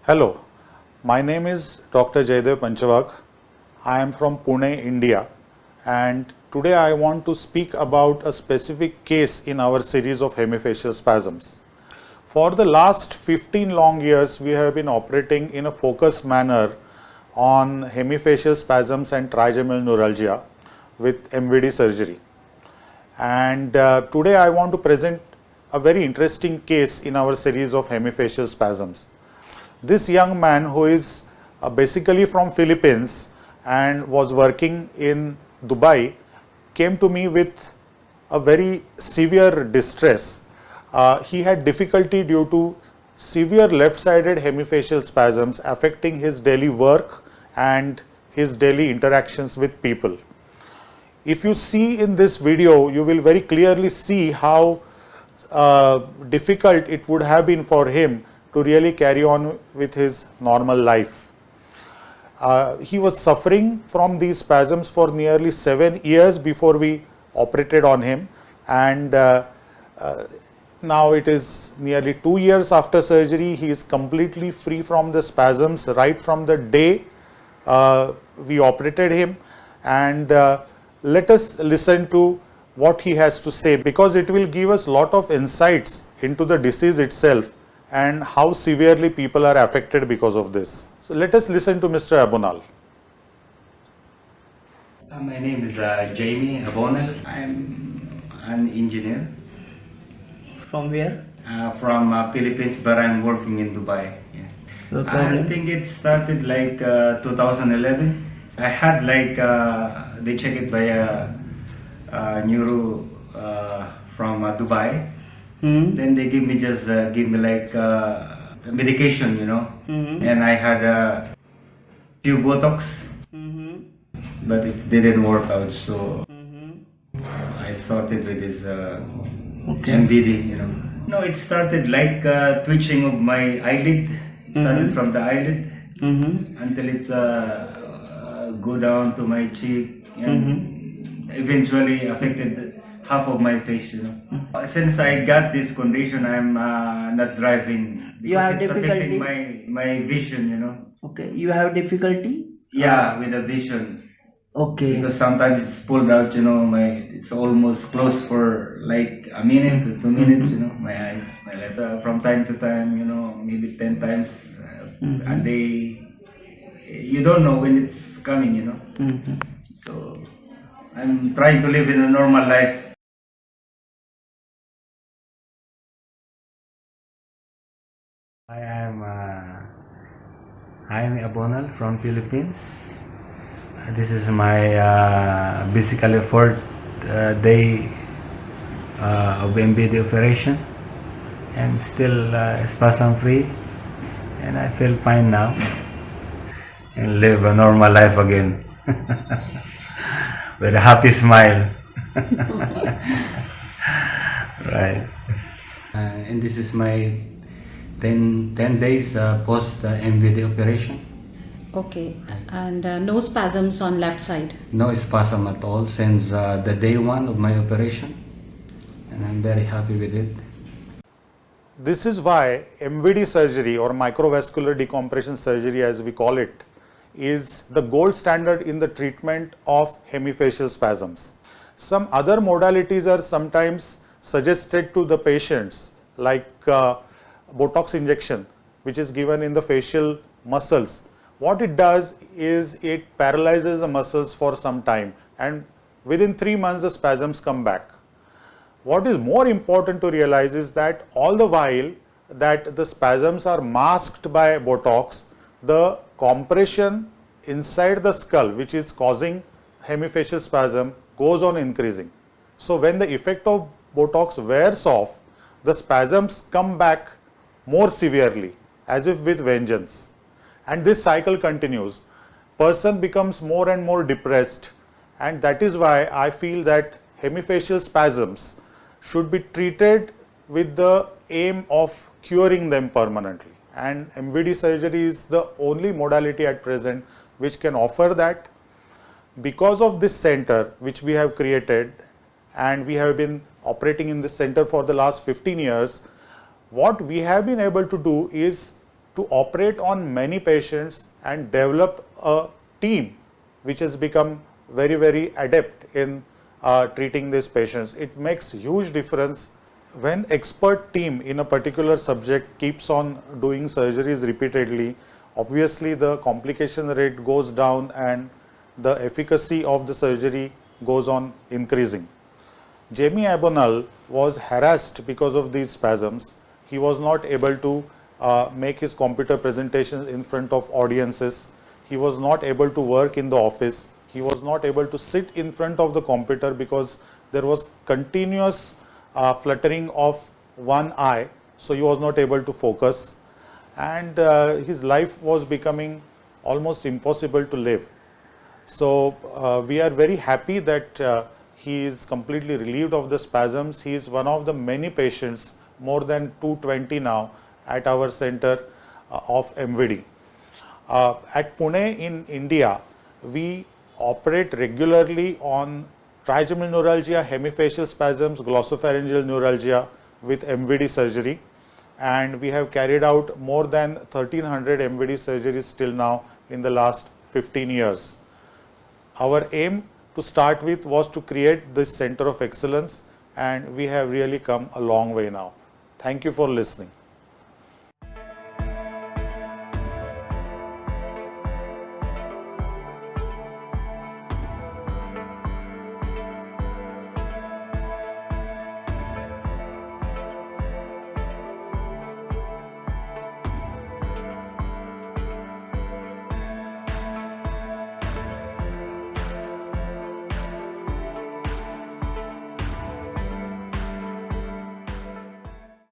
Hello, my name is Dr. Jaydev Panchavak. I am from Pune, India, and today I want to speak about a specific case in our series of hemifacial spasms. For the last 15 long years, we have been operating in a focused manner on hemifacial spasms and trigeminal neuralgia with MVD surgery. And today I want to present a very interesting case in our series of hemifacial spasms. This young man, who is basically from Philippines and was working in Dubai, came to me with a very severe distress. He had difficulty due to severe left-sided hemifacial spasms affecting his daily work and his daily interactions with people. If you see in this video, you will very clearly see how difficult it would have been for him to really carry on with his normal life. He was suffering from these spasms for nearly 7 years before we operated on him, and now it is nearly 2 years after surgery. He is completely free from the spasms right from the day we operated him. And let us listen to what he has to say, because it will give us a lot of insights into the disease itself and how severely people are affected because of this. So let us listen to Mr. Abonal. My name is Jamie Abonal. I'm an engineer From where? from Philippines, but I'm working in Dubai. Yeah. No I problem. think it started like 2011. I had like they check it by a neuro from Dubai. Then they give me like medication, and I had a few Botox, but it didn't work out. So I started with this MVD, No, it started like twitching of my eyelid. It started from the eyelid until it's go down to my cheek and eventually affected half of my face, Since I got this condition, I'm not driving because You have it's affecting difficulty? my vision, Okay, you have difficulty? Yeah, with the vision. Okay. Because sometimes it's pulled out, it's almost closed for like a minute to 2 minutes, my eyes, my left. From time to time, maybe 10 times a day. You don't know when it's coming, So I'm trying to live in a normal life. I am Jaime Abonal from Philippines. This is my basically fourth day of MBD operation. I'm still spasm free, and I feel fine now and live a normal life again with a happy smile. Right. And this is my 10 days post MVD operation. Okay, and no spasms on left side. No spasm at all since the day one of my operation, and I'm very happy with it. This is why MVD surgery, or microvascular decompression surgery as we call it, is the gold standard in the treatment of hemifacial spasms. Some other modalities are sometimes suggested to the patients, like Botox injection, which is given in the facial muscles. What it does is it paralyzes the muscles for some time, and within 3 months the spasms come back. What is more important to realize is that all the while that the spasms are masked by Botox, the compression inside the skull, which is causing hemifacial spasm, goes on increasing. So when the effect of Botox wears off, the spasms come back more severely, as if with vengeance. And this cycle continues. Person becomes more and more depressed, and that is why I feel that hemifacial spasms should be treated with the aim of curing them permanently. And MVD surgery is the only modality at present which can offer that. Because of this center which we have created, and we have been operating in this center for the last 15 years, what we have been able to do is to operate on many patients and develop a team which has become very, very adept in treating these patients. It makes huge difference when expert team in a particular subject keeps on doing surgeries repeatedly. Obviously the complication rate goes down and the efficacy of the surgery goes on increasing. Jamie Abonal was harassed because of these spasms. He was not able to make his computer presentations in front of audiences. He was not able to work in the office. He was not able to sit in front of the computer because there was continuous fluttering of one eye, so he was not able to focus, and his life was becoming almost impossible to live. So we are very happy that he is completely relieved of the spasms. He is one of the many patients, more than 220 now, at our center of MVD. At Pune in India, we operate regularly on trigeminal neuralgia, hemifacial spasms, glossopharyngeal neuralgia with MVD surgery, and we have carried out more than 1300 MVD surgeries till now in the last 15 years. Our aim to start with was to create this center of excellence, and we have really come a long way now. Thank you for listening.